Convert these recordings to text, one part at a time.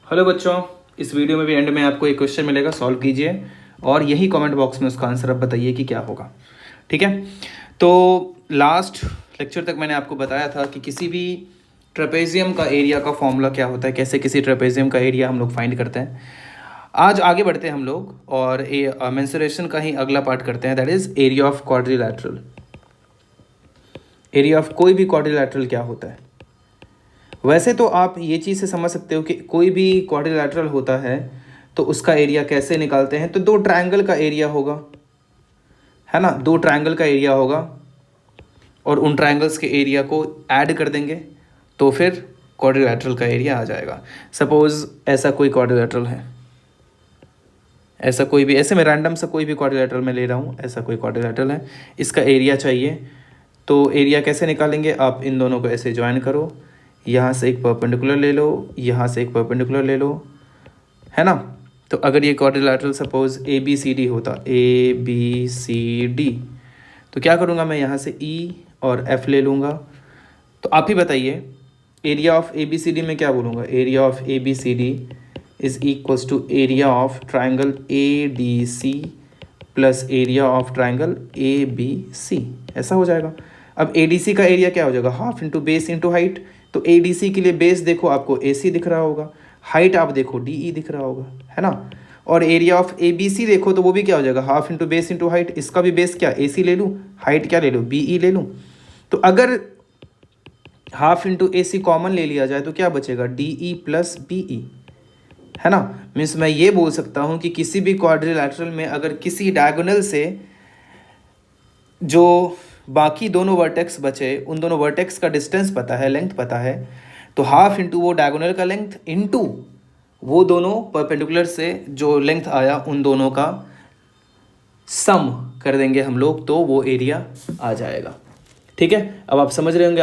Hello बच्चों, इस video में भी एंड में आपको एक क्वेश्चन मिलेगा, सॉल्व कीजिए और यही कमेंट बॉक्स में उसका आंसर आप बताइए कि क्या होगा। ठीक है, तो लास्ट लेक्चर तक मैंने आपको बताया था कि किसी भी ट्रेपेजियम का एरिया का फॉर्मूला क्या होता है, कैसे किसी ट्रेपेजियम का एरिया हम लोग फाइंड करते हैं। आज आगे बढ़ते हैं हम लोग और मेंसुरेशन का ही अगला पार्ट करते हैं, that is area of quadrilateral. Area of कोई भी क्वाड्रिलैटरल क्या होता है। वैसे तो आप ये चीज़ से समझ सकते हो कि कोई भी क्वाड्रिलैटरल होता है तो उसका एरिया कैसे निकालते हैं, तो दो ट्रायंगल का एरिया होगा, है ना। दो ट्रायंगल का एरिया होगा और उन ट्रायंगल्स के एरिया को ऐड कर देंगे तो फिर क्वाड्रिलैटरल का एरिया आ जाएगा। सपोज ऐसा कोई क्वाड्रिलैटरल है, ऐसा कोई भी, ऐसे मैं रैंडम सा कोई भी क्वाड्रिलैटरल में ले रहा हूँ, ऐसा कोई क्वाड्रिलैटरल है, इसका एरिया चाहिए। तो एरिया कैसे निकालेंगे, आप इन दोनों को ऐसे ज्वाइन करो, यहाँ से एक परपेंडिकुलर ले लो, यहाँ से एक परपेंडिकुलर ले लो, है ना। तो अगर ये quadrilateral suppose A B C D होता, ए बी सी डी, तो क्या करूँगा मैं, यहाँ से ई और एफ ले लूँगा। तो आप ही बताइए area of A B C D में क्या बोलूँगा, area of A B C D is equals to area of triangle A D C plus area of triangle A B C, ऐसा हो जाएगा। अब ए डी सी का एरिया क्या हो जाएगा, half into base into height. तो ए डी सी के लिए बेस देखो आपको ए सी दिख रहा होगा, हाइट आप देखो डी ई दिख रहा होगा, है ना। और area of A B C देखो तो वो भी क्या हो जाएगा, half into base into height. इसका भी बेस क्या ए सी ले लूँ, हाइट क्या ले लूँ, बी ई ले लूँ। तो अगर half into A C common ले लिया जाए तो क्या बचेगा, D E plus B E, है ना। मीन्स मैं ये बोल सकता हूँ कि किसी भी क्वाड्रिलैटरल में अगर किसी डायगोनल से जो बाकी दोनों वर्टेक्स बचे, उन दोनों वर्टेक्स का डिस्टेंस पता है, लेंथ पता है, तो हाफ इंटू वो डायगोनल का लेंथ इंटू वो दोनों परपेंडिकुलर से जो लेंथ आया उन दोनों का सम कर देंगे हम लोग, तो वो एरिया आ जाएगा। ठीक है, अब आप समझ रहे होंगे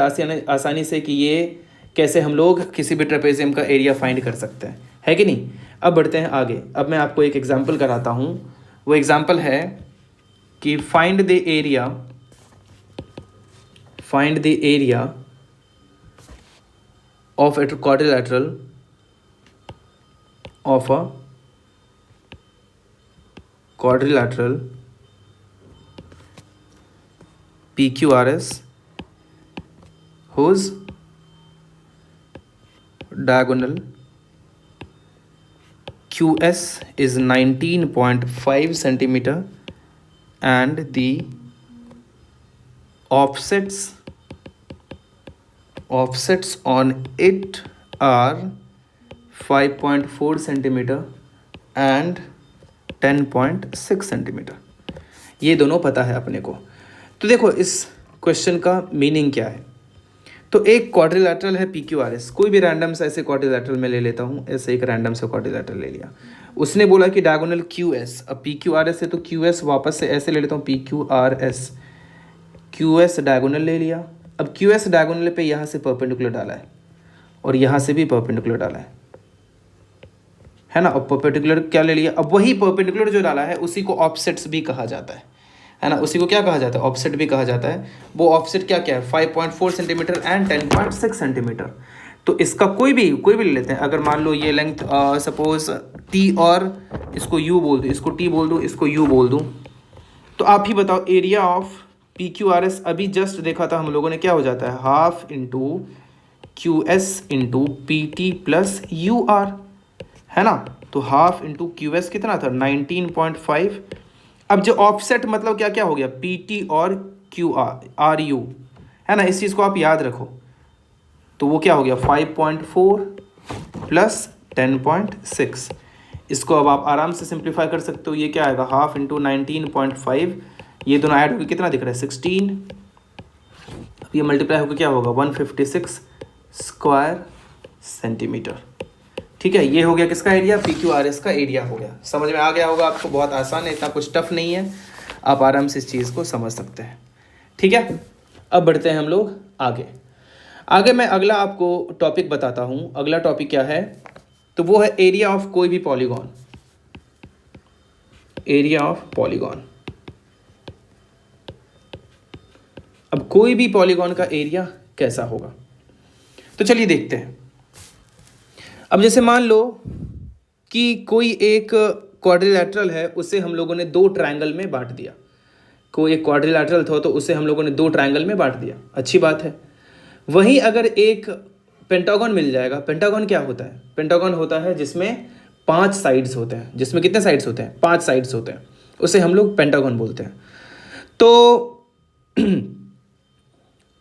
आसानी से कि ये कैसे हम लोग किसी भी ट्रेपेजियम का एरिया फाइंड कर सकते हैं, है कि नहीं। अब बढ़ते हैं आगे। अब मैं आपको एक एग्जांपल कराता हूँ। वो एग्जांपल है कि find the area of a quadrilateral PQRS whose diagonal QS is 19.5 centimeter and the offsets on it are 5.4 centimeter and 10.6 centimetre. ये दोनों पता है अपने को। तो देखो इस क्वेश्चन का मीनिंग क्या है। तो एक क्वाड्रिलैटरल है PQRS, कोई भी रैंडम सा ऐसे क्वाड्रिलैटरल में ले लेता हूँ, ऐसे एक रैंडम सा क्वाड्रिलैटरल ले लिया। उसने बोला कि डायगोनल QS, अब PQRS है तो QS वापस से ऐसे ले लेता हूँ, QS डायगोनल ले लिया। अब QS डायगोनल पे यहाँ से परपेंडिकुलर डाला है और यहाँ से भी परपेंडिकुलर डाला है ना। अब परपेंडिकुलर क्या ले लिया, अब वही परपेंडिकुलर जो डाला है उसी को ऑफसेट्स भी कहा जाता है ना। उसी को क्या कहा जाता है, ऑफसेट भी कहा जाता है। वो ऑफसेट क्या क्या है, 5.4 सेंटीमीटर एंड 10.6 सेंटीमीटर। तो इसका कोई भी ले लेते हैं। अगर मान लो ये लेंथ सपोज T और इसको U बोल दूँ, इसको T बोल दूँ, इसको U बोल दूँ, तो आप ही बताओ एरिया ऑफ PQRS अभी जस्ट देखा था हम लोगों ने, क्या हो जाता है, half into QS into PT plus UR, है ना। तो हाफ इंटू QS कितना था, 19.5। अब जो ऑफसेट मतलब क्या क्या हो गया, PT और RU, है ना। इस चीज़ को आप याद रखो। तो वो क्या हो गया, 5.4 प्लस 10.6। इसको अब आप आराम से सिंप्लीफाई कर सकते हो। ये क्या आएगा, हाफ इंटू 19.5, ये दोनों ऐड होकर कितना दिख रहा है, 16। अब ये मल्टीप्लाई होकर क्या होगा, 156 स्क्वायर सेंटीमीटर। ठीक है, ये हो गया किसका एरिया, PQRS का एरिया हो गया। समझ में आ गया होगा आपको, बहुत आसान है, इतना कुछ टफ नहीं है, आप आराम से इस चीज़ को समझ सकते हैं। ठीक है, अब बढ़ते हैं हम लोग आगे मैं अगला आपको टॉपिक बताता हूँ। अगला टॉपिक क्या है, तो वो है एरिया ऑफ कोई भी पॉलीगॉन। एरिया ऑफ पॉलीगॉन, अब कोई भी पॉलीगॉन का एरिया कैसा होगा, तो चलिए देखते हैं। अब जैसे मान लो कि कोई एक क्वाड्रिलैटरल है, उसे हम लोगों ने दो ट्रायंगल में बांट दिया। कोई एक क्वाड्रिलैटरल था तो उसे हम लोगों ने दो ट्रायंगल में बांट दिया, अच्छी बात है। वहीं अगर एक पेंटागन मिल जाएगा, पेंटागन क्या होता है? पेंटागन होता है जिसमें 5 साइड्स होते हैं। जिसमें कितने साइड्स होते हैं? 5 साइड्स होते हैं, उसे हम लोग पेंटागन बोलते हैं। तो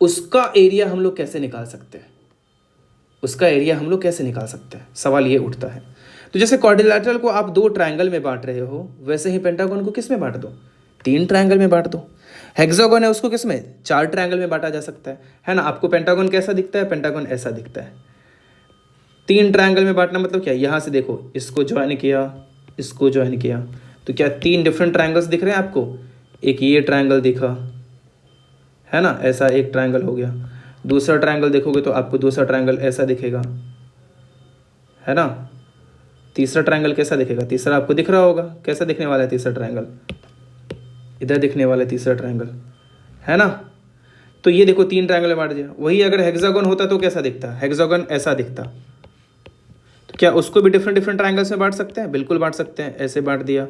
उसका एरिया हम लोग कैसे निकाल सकते हैं? उसका एरिया हम लोग कैसे निकाल सकते हैं, सवाल ये उठता है। तो जैसे क्वाड्रिलैटरल को आप दो ट्रायंगल में बांट रहे हो, वैसे ही पेंटागन को किस में बांट दो? 3 ट्रायंगल में बांट दो। हेक्सागन है, उसको किस में? 4 ट्रायंगल में बांटा जा सकता है ना। आपको पेंटागन कैसा दिखता है? पेंटागन ऐसा दिखता है। 3 ट्रायंगल में बांटना मतलब क्या? यहाँ से देखो, इसको ज्वाइन किया, इसको ज्वाइन किया, तो क्या 3 डिफरेंट ट्रायंगल्स दिख रहे हैं आपको? एक ये ट्रायंगल दिखा, है ना, ऐसा एक ट्रायंगल हो गया। दूसरा ट्रायंगल देखोगे तो आपको दूसरा ट्रायंगल ऐसा दिखेगा, है ना। तीसरा ट्रायंगल कैसा दिखेगा? तीसरा आपको दिख रहा होगा, कैसा दिखने वाला है तीसरा ट्रायंगल? इधर दिखने वाला है तीसरा ट्रायंगल, है ना। तो ये देखो 3 ट्रायंगल में बांट दिया। वही अगर हेक्सागन होता तो कैसा दिखता? हेक्सागन ऐसा दिखता। तो क्या उसको भी डिफरेंट डिफरेंट ट्रायंगल्स में बांट सकते हैं? बिल्कुल बांट सकते हैं, ऐसे बांट दिया।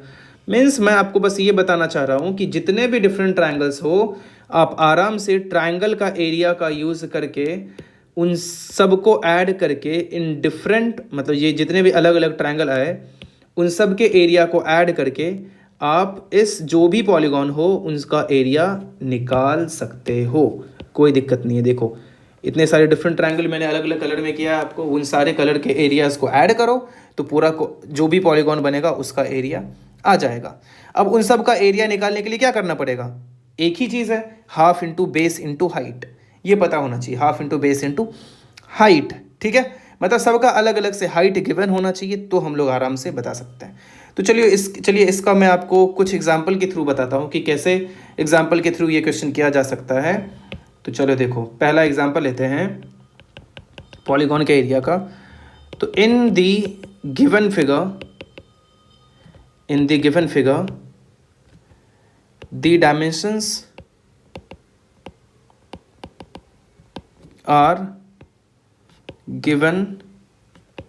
मीन्स मैं आपको बस ये बताना चाह रहा हूँ कि जितने भी डिफरेंट ट्रायंगल्स हो, आप आराम से ट्रायंगल का एरिया का यूज़ करके उन सब को ऐड करके इन डिफरेंट, मतलब ये जितने भी अलग अलग ट्रायंगल आए, उन सब के एरिया को ऐड करके आप इस जो भी पॉलीगॉन हो उनका एरिया निकाल सकते हो, कोई दिक्कत नहीं है। देखो इतने सारे डिफरेंट ट्रायंगल मैंने अलग अलग कलर में किया है आपको, उन सारे कलर के एरियाज़ को ऐड करो तो पूरा जो भी पॉलीगॉन बनेगा उसका एरिया आ जाएगा। अब उन सब का एरिया निकालने के लिए क्या करना पड़ेगा? एक ही चीज़ है, half into base into height. ये पता होना चाहिए, half into base into height, ठीक है। मतलब सबका अलग अलग से हाइट गिवन होना चाहिए, तो हम लोग आराम से बता सकते हैं। तो चलिए इसका मैं आपको कुछ एग्जाम्पल के थ्रू बताता हूँ कि कैसे एग्जाम्पल के थ्रू ये क्वेश्चन किया जा सकता है। तो चलो देखो, पहला एग्जाम्पल लेते हैं पॉलीगॉन के एरिया का। तो in the given figure the dimensions are given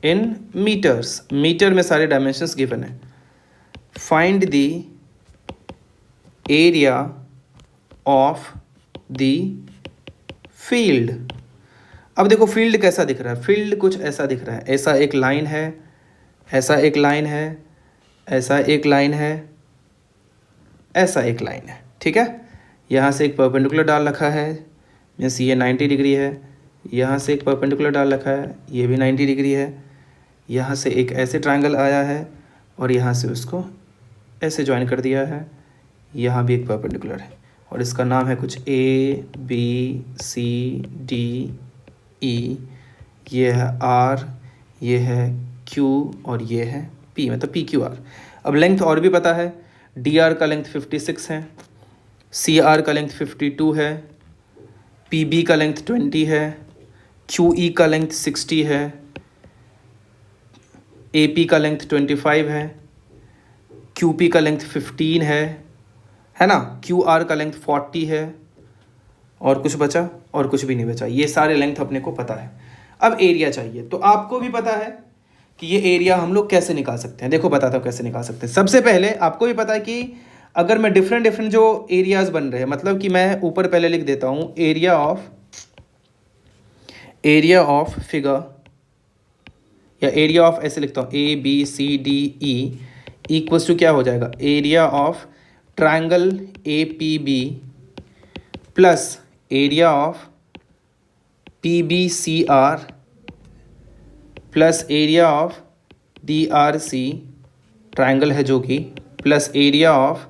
in meters। Meter में सारे डायमेंशंस गिवन है। Find the area of the field. अब देखो फील्ड कैसा दिख रहा है? फील्ड कुछ ऐसा दिख रहा है, ऐसा एक लाइन है, ऐसा एक लाइन है, ऐसा एक लाइन है, ऐसा एक लाइन है, ठीक है। यहाँ से एक परपेंडिकुलर डाल रखा है, मीन्स ये 90 डिग्री है। यहाँ से एक परपेंडिकुलर डाल रखा है, ये भी 90 डिग्री है। यहाँ से एक ऐसे ट्रायंगल आया है और यहाँ से उसको ऐसे ज्वाइन कर दिया है। यहाँ भी एक परपेंडिकुलर है और इसका नाम है कुछ ABCDE। ये है R, ये है Q और ये है P, मतलब PQR। अब लेंथ और भी पता है, DR का लेंथ 56 है, CR का लेंथ 52 है, PB का लेंथ 20 है, QE का लेंथ 60 है, AP का लेंथ 25 है, QP का लेंथ 15 है ना, QR का लेंथ 40 है। और कुछ बचा? और कुछ भी नहीं बचा। ये सारे लेंथ अपने को पता है। अब एरिया चाहिए, तो आपको भी पता है कि ये एरिया हम लोग कैसे निकाल सकते हैं। देखो बताता हूँ कैसे निकाल सकते हैं। सबसे पहले आपको भी पता है कि अगर मैं डिफरेंट जो एरियाज बन रहे हैं, मतलब कि मैं ऊपर पहले लिख देता हूँ एरिया ऑफ फिगर, या एरिया ऑफ ऐसे लिखता हूँ ABCDE इक्वल्स टू क्या हो जाएगा? Area of triangle APB plus area of PBCR plus area of DRC, triangle है जो कि, plus area of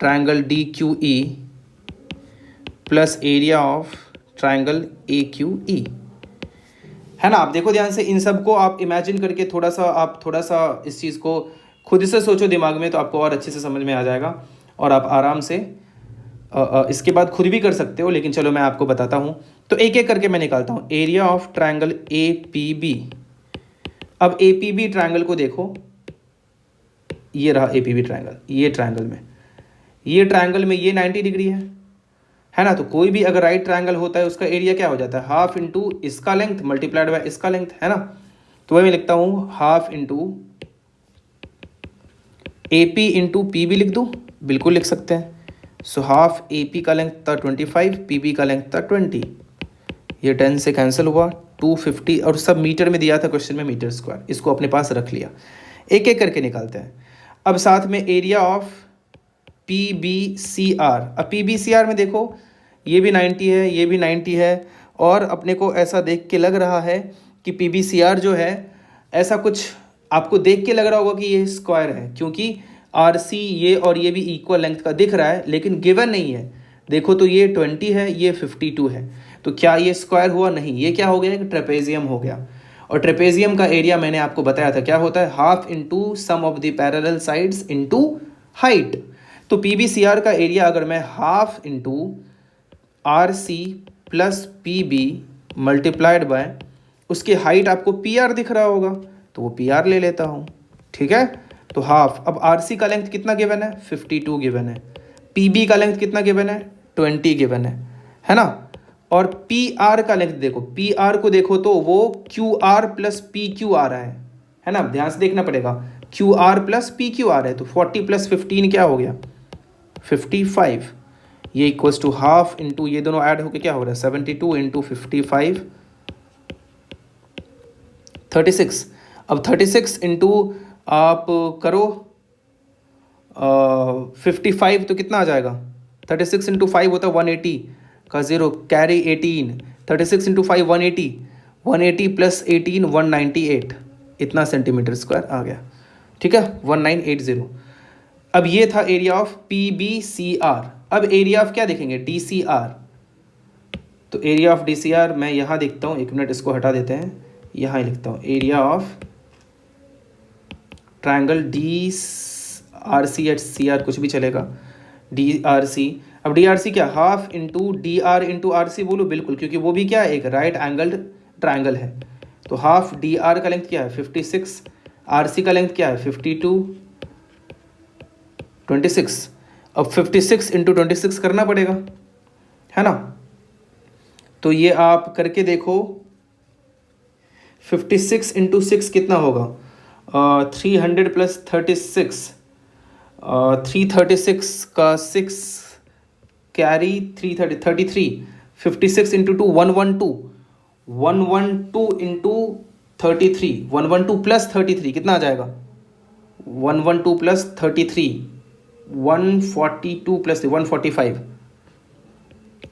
triangle DQE plus area of triangle AQE, है ना। आप देखो ध्यान से, इन सब को आप इमेजिन करके थोड़ा सा इस चीज़ को खुद से सोचो दिमाग में, तो आपको और अच्छे से समझ में आ जाएगा और आप आराम से इसके बाद खुद भी कर सकते हो। लेकिन चलो मैं आपको बताता हूँ। तो एक एक करके मैं निकालता हूँ। Area of triangle APB। अब APB ट्रायंगल को देखो, ये रहा APB ट्रायंगल। ये ट्रायंगल में ये 90 डिग्री है ना। तो कोई भी अगर राइट ट्रायंगल होता है उसका एरिया क्या हो जाता है? हाफ इंटू इसका लेंथ मल्टीप्लाइड बाय इसका लेंथ, है ना। तो वही मैं लिखता हूँ half into A P into P B लिख दूँ, बिल्कुल लिख सकते हैं। सो हाफ ए पी का लेंथ था 25, पी बी का लेंथ था 20, ये 10 से कैंसिल हुआ, 250, और सब मीटर में दिया था क्वेश्चन में, मीटर स्क्वायर, इसको अपने पास रख लिया। एक एक करके निकालते हैं। अब साथ में area of P B C R. अब पी बी सी आर में देखो ये भी 90 है, ये भी 90 है, और अपने को ऐसा देख के लग रहा है कि पी बी सी आर जो है, ऐसा कुछ आपको देख के लग रहा होगा कि ये स्क्वायर है, क्योंकि आर सी ये और ये भी इक्वल लेंथ का दिख रहा है, लेकिन गिवन नहीं है। देखो तो ये 20 है, ये 52 है, तो क्या ये स्क्वायर हुआ? नहीं, ये क्या हो गया? एक ट्रेपेजियम हो गया। और ट्रेपेजियम का एरिया मैंने आपको बताया था क्या होता है, half into sum of the parallel sides into height. तो पी बी सी आर का एरिया अगर मैं half into R C plus P B multiplied by उसकी हाइट, आपको पी आर दिख रहा होगा तो वो पी आर ले लेता हूँ, ठीक है। तो हाफ, अब आर सी का लेंथ कितना गिवन है? 52 गिवन है। पी बी का लेंथ कितना गिवन है? 20 गिवन है ना। और पी आर का लेंथ देखो, पी आर को देखो तो वो Q R plus P Q आ रहा है ना, ध्यान से देखना पड़ेगा। Q R plus P Q R है, तो 40 प्लस 15 क्या हो गया? 55। ये इक्वल्स टू हाफ इंटू ये दोनों ऐड होके क्या हो रहा है? 72 इंटू 55 36। अब 36 इंटू आप करो 55 तो कितना आ जाएगा? 36 इंटू 5 होता है 180 का 0, कैरी 18, 36 इंटू 5 180, 180 प्लस 18 198, इतना सेंटीमीटर स्क्वायर आ गया, ठीक है, 1980। अब ये था area of P B C R. अब एरिया ऑफ क्या देखेंगे? D C R. तो area of D C R मैं यहाँ देखता हूँ, एक मिनट इसको हटा देते हैं, यहाँ ही लिखता हूँ, area of triangle D R C at C R, कुछ भी चलेगा, डी आर सी। अब डी आर सी क्या? Half into D R into R C बोलो, बिल्कुल, क्योंकि वो भी क्या है? एक राइट एंगल्ड ट्रायंगल है। तो हाफ डी आर का लेंथ क्या है? 56, आर सी का लेंथ क्या है? 52, 26। अब 56 इंटू 26 करना पड़ेगा, है ना। तो ये आप करके देखो, 56 इंटू 6 कितना होगा? 300 प्लस 36, 336 का 6 कैरी 330, 33, 56 इंटू 2 112, 112 इंटू 33, 112 प्लस 33 कितना आ जाएगा? 112 प्लस 33, 142 प्लस 145।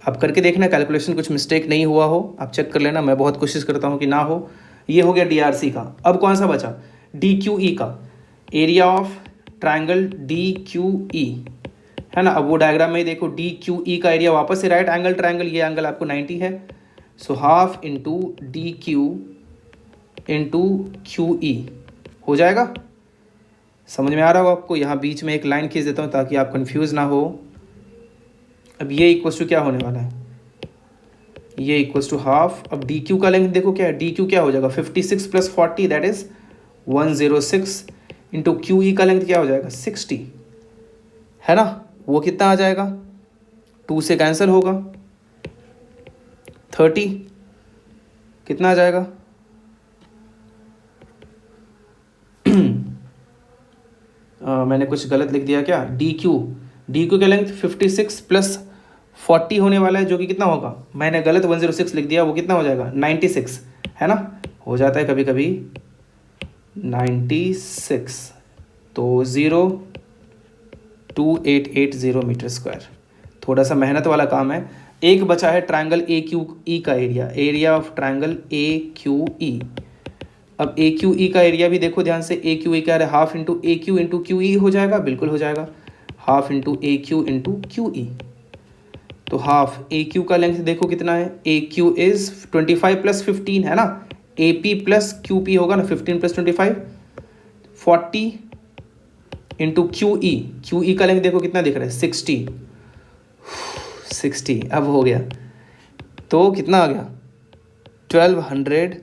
अब करके देखना, कैलकुलेशन कुछ मिस्टेक नहीं हुआ हो, आप चेक कर लेना, मैं बहुत कोशिश करता हूँ कि ना हो। ये हो गया डीआरसी का। अब कौन सा बचा? डी क्यू ई का, area of triangle D Q E, है ना। अब वो डायग्राम में देखो, डी क्यू ई का एरिया वापस से राइट एंगल ट्रायंगल, ये एंगल आपको 90 है, so half into D Q into Q E हो जाएगा। समझ में आ रहा हो आपको? यहाँ बीच में एक लाइन खींच देता हूँ ताकि आप कंफ्यूज ना हो। अब ये इक्वल्स टू क्या होने वाला है? ये इक्वल्स टू हाफ। अब डी क्यू का लेंथ देखो क्या है? डी क्यू क्या हो जाएगा? 56 plus 40 that is 106 into Q E का लेंथ क्या हो जाएगा? 60, है ना। वो कितना आ जाएगा? 2 से कैंसिल होगा, 30 कितना आ जाएगा? मैंने कुछ गलत लिख दिया क्या? डी क्यू का लेंथ 56 प्लस 40 होने वाला है, जो कि कितना होगा? मैंने गलत 106 लिख दिया, वो कितना हो जाएगा? 96, है ना। हो जाता है कभी कभी 96, तो 02880 मीटर स्क्वायर। थोड़ा सा मेहनत वाला काम है। एक बचा है ट्रायंगल ए क्यू ई का area, area of triangle A Q E. अब ए क्यू ई का एरिया भी देखो ध्यान से, ए क्यू ई क्या है? हाफ इंटू ए क्यू इंटू क्यू ई हो जाएगा, बिल्कुल हो जाएगा, हाफ इंटू ए क्यू इंटू क्यू ई। तो हाफ ए क्यू का लेंथ देखो कितना है? ए क्यू इज 25 प्लस 15, है ना। A P plus Q P होगा ना, 15 प्लस 25, 40 इंटू क्यू ई का लेंथ देखो कितना दिख रहा है? 60। अब हो गया, तो कितना आ गया? 1200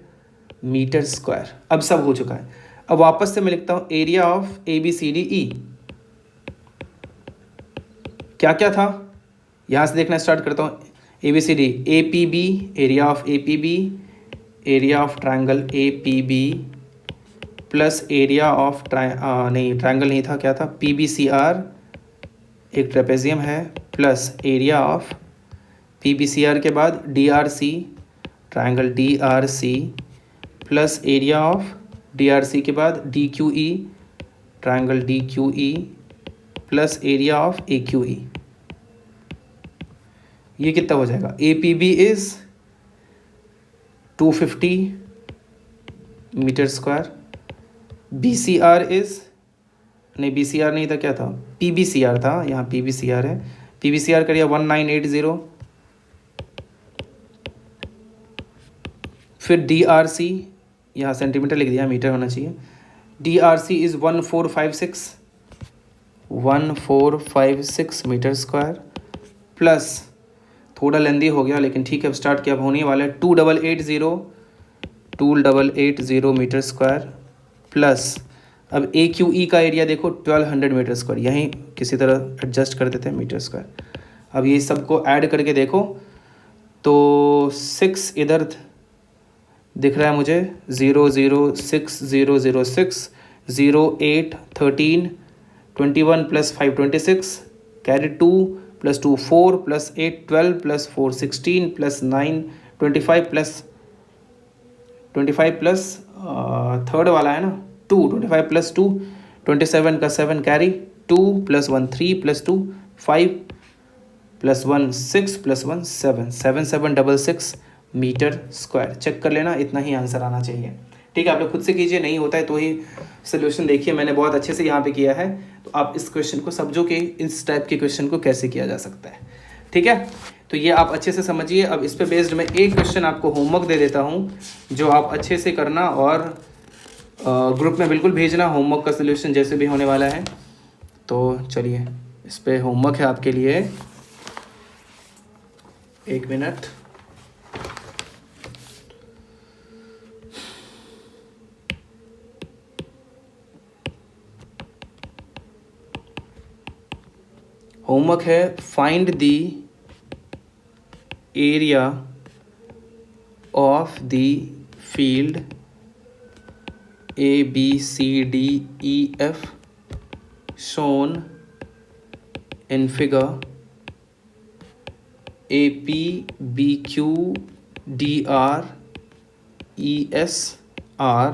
मीटर स्क्वायर। अब सब हो चुका है। अब वापस से मैं लिखता हूँ area of A B C D E. क्या क्या था? यहाँ से देखना स्टार्ट करता हूँ। A B C D, A P B, area of A P B, area of triangle A P B, plus area of triangle नहीं था, क्या था, PBCR, एक ट्रेपेजियम है, प्लस एरिया ऑफ PBCR के बाद DRC, triangle DRC, plus area of DRC के बाद DQE, triangle DQE, plus area of AQE। ये कितना हो जाएगा, APB is 250 metre square, BCR is, नहीं BCR नहीं था, क्या था, PBCR था, यहाँ PBCR है, PBCR करिए 1980, फिर DRC, यहाँ सेंटीमीटर लिख दिया, मीटर होना चाहिए, DRC is 1456 metre square, plus थोड़ा लेंदी हो गया लेकिन ठीक है, अब स्टार्ट किया, अब होने वाला है 2880 मीटर स्क्वायर, प्लस अब AQE का एरिया देखो 1200 मीटर स्क्वायर, यहीं किसी तरह एडजस्ट कर देते हैं मीटर स्क्वायर। अब ये सबको ऐड करके देखो तो 6 इधर दिख रहा है मुझे, 006006, 08 13 21 plus 5 26, carry 2 plus 2 4 plus 8 12 plus 4 16 plus 9 25 plus third वाला है ना 2, 25 प्लस 2 27 का 7 carry 2 plus 1 3 plus 2 5 plus 1 6 plus 1 7 7766 metre square. Check कर लेना, इतना ही आंसर आना चाहिए। ठीक है, आप लोग खुद से कीजिए, नहीं होता है तो ही सोल्यूशन देखिए, मैंने बहुत अच्छे से यहाँ पे किया है, तो आप इस क्वेश्चन को समझो कि इस टाइप के क्वेश्चन को कैसे किया जा सकता है। ठीक है, तो ये आप अच्छे से समझिए। अब इस पे बेस्ड मैं एक क्वेश्चन आपको होमवर्क दे देता हूँ, जो आप अच्छे से करना और ग्रुप में बिल्कुल भेजना, होमवर्क का सोल्यूशन जैसे भी होने वाला है। तो चलिए, इस पे होमवर्क है आपके लिए, 1 मिनट। होमवर्क है, find the area of the field ABCDEF shown in figure APBQDRES are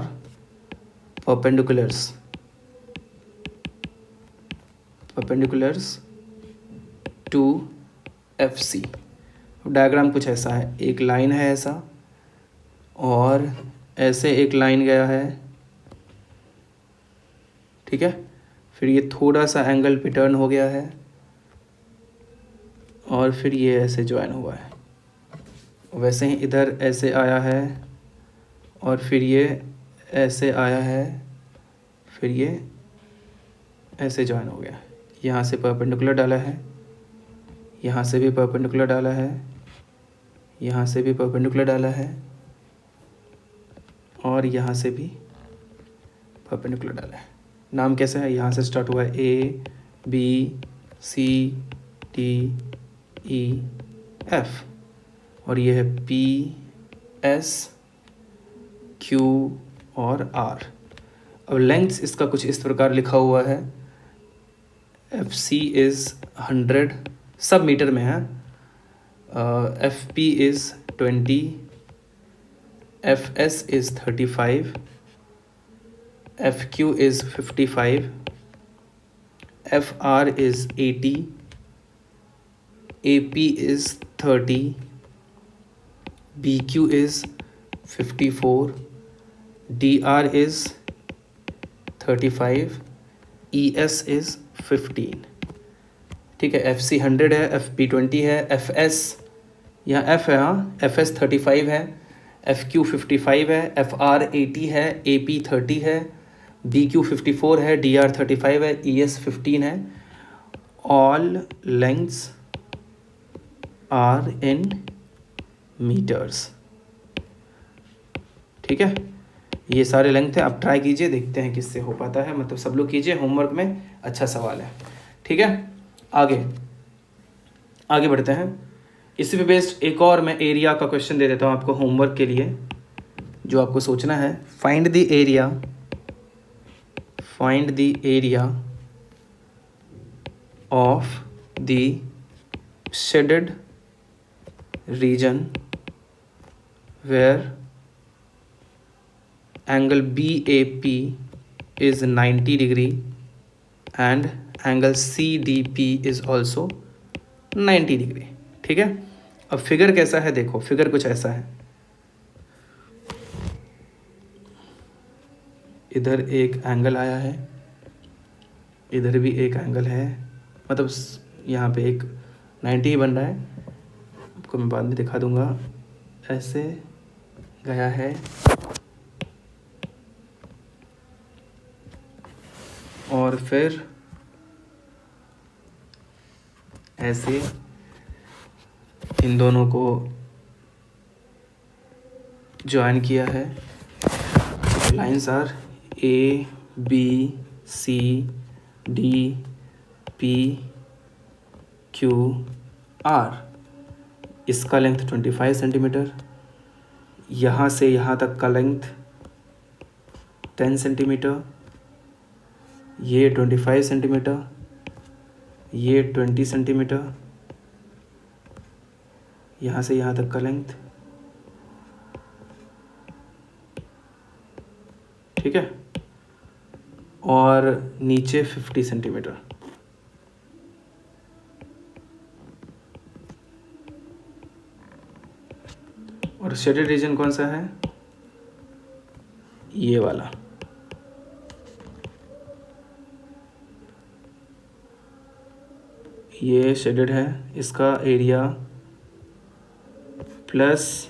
perpendiculars to FC। Diagram कुछ ऐसा है, एक लाइन है ऐसा, और ऐसे एक लाइन गया है, ठीक है, फिर ये थोड़ा सा एंगल पे टर्न हो गया है, और फिर ये ऐसे ज्वाइन हुआ है, वैसे ही इधर ऐसे आया है, और फिर ये ऐसे आया है, फिर ये ऐसे ज्वाइन हो गया। यहाँ से परपेंडिकुलर डाला है, यहाँ से भी परपेंडिकुलर डाला है, यहाँ से भी परपेंडिकुलर डाला है, और यहाँ से भी परपेंडिकुलर डाला है। नाम कैसा है, यहाँ से स्टार्ट हुआ है ABCDEF, और ये है PSQ और R। अब लेंथ इसका कुछ इस प्रकार लिखा हुआ है, FC इज़ 100, सब मीटर में है, FP is 20, FS is 35, FQ is 55, FR is 80, AP is 30, BQ is 54, DR is 35, ES is 15। ठीक है, FC 100 है, FP 20 है, FS यहाँ F है, हाँ FS 35 है, FQ 55 है, FR 80 है, AP 30 है, BQ 54 है, DR 35 है, ES 15 है। All lengths are in metres. ठीक है, ये सारे लेंथ है। आप ट्राई कीजिए, देखते हैं किससे हो पाता है, मतलब सब लोग कीजिए, होमवर्क में अच्छा सवाल है। ठीक है, आगे बढ़ते हैं। इसी पे बेस्ड एक और मैं एरिया का क्वेश्चन दे देता हूँ आपको होमवर्क के लिए, जो आपको सोचना है। Find the area find the area of the shaded region where angle BAP is 90 degree and angle CDP is also 90 degree. ठीक है, अब फिगर कैसा है देखो, फिगर कुछ ऐसा है, इधर एक एंगल आया है, इधर भी एक एंगल है, मतलब यहाँ पे एक 90 ही बन रहा है, आपको मैं बाद में दिखा दूंगा। ऐसे गया है और फिर ऐसे इन दोनों को ज्वाइन किया है। Lines are A B C D P Q R। इसका लेंथ 25 सेंटीमीटर, यहाँ से यहाँ तक का लेंथ 10 सेंटीमीटर, ये 25 सेंटीमीटर, ये 20 सेंटीमीटर, यहाँ से यहाँ तक का लेंथ। ठीक है, और नीचे 50 सेंटीमीटर। और शेडेड रीजन कौन सा है, ये वाला। ये शेडेड है, इसका एरिया प्लस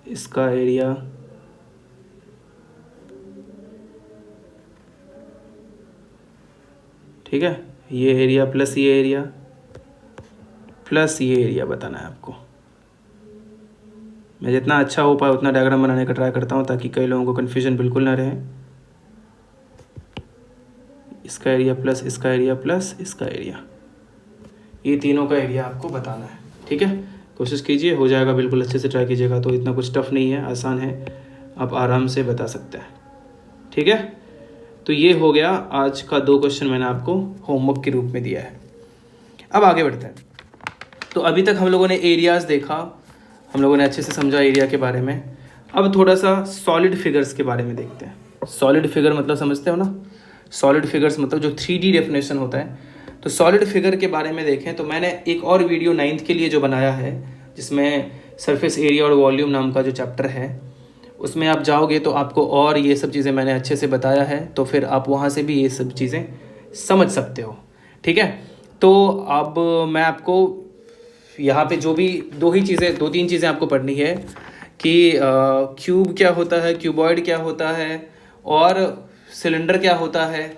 इसका एरिया ठीक है, ये एरिया प्लस ये एरिया प्लस ये एरिया बताना है आपको। मैं जितना अच्छा हो पाए उतना डायग्राम बनाने का ट्राई करता हूँ ताकि कई लोगों को कन्फ्यूजन बिल्कुल ना रहे। इसका एरिया प्लस इसका एरिया प्लस इसका एरिया, ये तीनों का एरिया आपको बताना है। ठीक है, कोशिश कीजिए, हो जाएगा, बिल्कुल अच्छे से ट्राई कीजिएगा। तो इतना कुछ टफ नहीं है, आसान है, आप आराम से बता सकते हैं। ठीक है, तो ये हो गया आज का 2 क्वेश्चन मैंने आपको होमवर्क के रूप में दिया है। अब आगे बढ़ते हैं। तो अभी तक हम लोगों ने एरियाज़ देखा, हम लोगों ने अच्छे से समझा एरिया के बारे में। अब थोड़ा सा सॉलिड फिगर्स के बारे में देखते हैं। सॉलिड फिगर मतलब समझते हो ना, सॉलिड फिगर्स मतलब जो 3D डेफिनेशन होता है। तो सॉलिड फिगर के बारे में देखें तो मैंने एक और वीडियो 9th के लिए जो बनाया है, जिसमें सरफेस एरिया और वॉल्यूम नाम का जो चैप्टर है, उसमें आप जाओगे तो आपको और ये सब चीज़ें मैंने अच्छे से बताया है, तो फिर आप वहाँ से भी ये सब चीज़ें समझ सकते हो। ठीक है, तो अब मैं आपको यहाँ पे जो भी 2-3 चीज़ें आपको पढ़नी है कि क्यूब क्या होता है, क्यूबॉइड क्या होता है और सिलेंडर क्या होता है,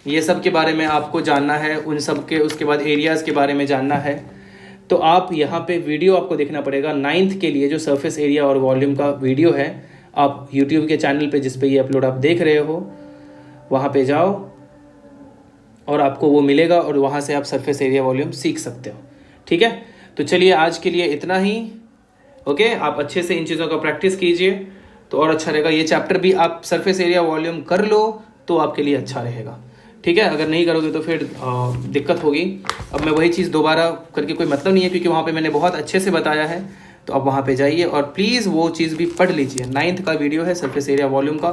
ये सब के बारे में आपको जानना है। उन सब के उसके बाद एरियाज़ के बारे में जानना है। तो आप यहाँ पे वीडियो आपको देखना पड़ेगा 9th के लिए, जो सरफेस एरिया और वॉल्यूम का वीडियो है। आप यूट्यूब के चैनल पे जिस पे ये अपलोड आप देख रहे हो, वहाँ पे जाओ और आपको वो मिलेगा और वहाँ से आप सरफेस एरिया वॉल्यूम सीख सकते हो। ठीक है, तो चलिए आज के लिए इतना ही। ओके, आप अच्छे से इन चीज़ों का प्रैक्टिस कीजिए तो और अच्छा रहेगा। ये चैप्टर भी आप सरफेस एरिया वॉल्यूम कर लो तो आपके लिए अच्छा रहेगा। ठीक है, अगर नहीं करोगे तो फिर दिक्कत होगी। अब मैं वही चीज़ दोबारा करके कोई मतलब नहीं है, क्योंकि वहाँ पे मैंने बहुत अच्छे से बताया है। तो आप वहाँ पे जाइए और प्लीज़ वो चीज़ भी पढ़ लीजिए। 9th का वीडियो है सरफेस एरिया वॉल्यूम का,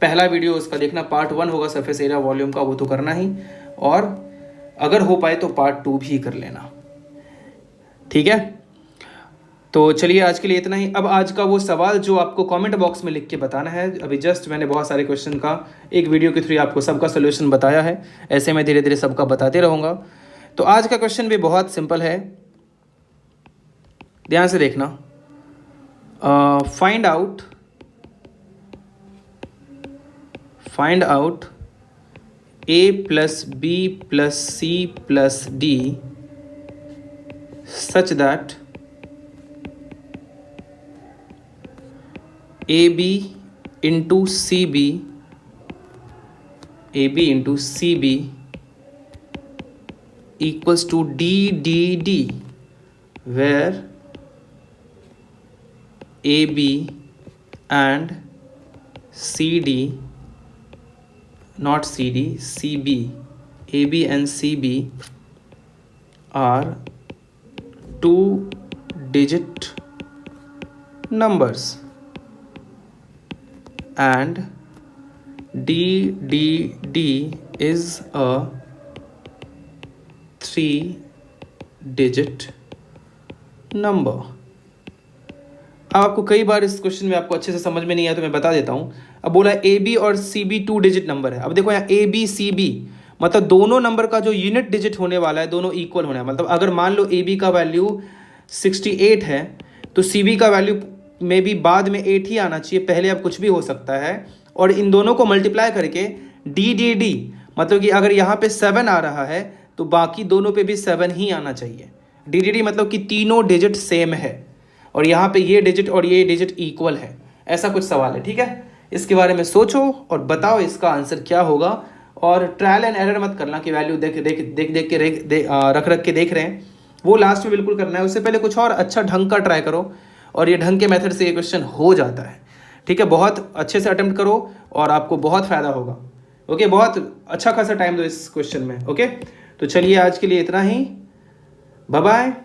पहला वीडियो उसका देखना, पार्ट 1 होगा सरफेस एरिया वॉल्यूम का, वो तो करना ही, और अगर हो पाए तो पार्ट 2 भी कर लेना। ठीक है, तो चलिए आज के लिए इतना ही। अब आज का वो सवाल जो आपको कमेंट बॉक्स में लिख के बताना है। अभी जस्ट मैंने बहुत सारे क्वेश्चन का एक वीडियो के थ्रू आपको सबका सोल्यूशन बताया है, ऐसे मैं धीरे धीरे सबका बताते रहूँगा। तो आज का क्वेश्चन भी बहुत सिंपल है, ध्यान से देखना। Find out A + B + C + D such that AB into CB equals to DDD, where AB and CD not CD, CB, AB and CB are 2-digit numbers and DDD is a 3-digit number. अब आपको कई बार इस question में आपको अच्छे से समझ में नहीं आया तो मैं बता देता हूँ. अब बोला ए बी और सी बी 2-digit नंबर है. अब देखो यहाँ ए बी सी बी मतलब दोनों नंबर का जो यूनिट डिजिट होने वाला है दोनों इक्वल होने वाला है. मतलब अगर मान लो ए बी का वैल्यू 68 है तो सी बी का वैल्यू में भी बाद में 8 ही आना चाहिए, पहले अब कुछ भी हो सकता है. और इन दोनों को मल्टीप्लाई करके डी डी डी मतलब कि अगर यहाँ पे 7 आ रहा है तो बाकी दोनों पे भी 7 ही आना चाहिए. डी डी डी मतलब कि तीनों डिजिट सेम है और यहाँ पे ये डिजिट और ये डिजिट इक्वल है. ऐसा कुछ सवाल है. ठीक है, इसके बारे में सोचो और बताओ इसका आंसर क्या होगा. और ट्रायल एंड एरर मत करना कि वैल्यू देख के रख के देख रहे हैं, वो लास्ट में बिल्कुल करना है. उससे पहले कुछ और अच्छा ढंग का ट्राई करो और ये ढंग के मेथड से ये क्वेश्चन हो जाता है. ठीक है, बहुत अच्छे से अटेम्प्ट करो और आपको बहुत फ़ायदा होगा. ओके, बहुत अच्छा खासा टाइम दो इस क्वेश्चन में. ओके, तो चलिए आज के लिए इतना ही. Bye bye.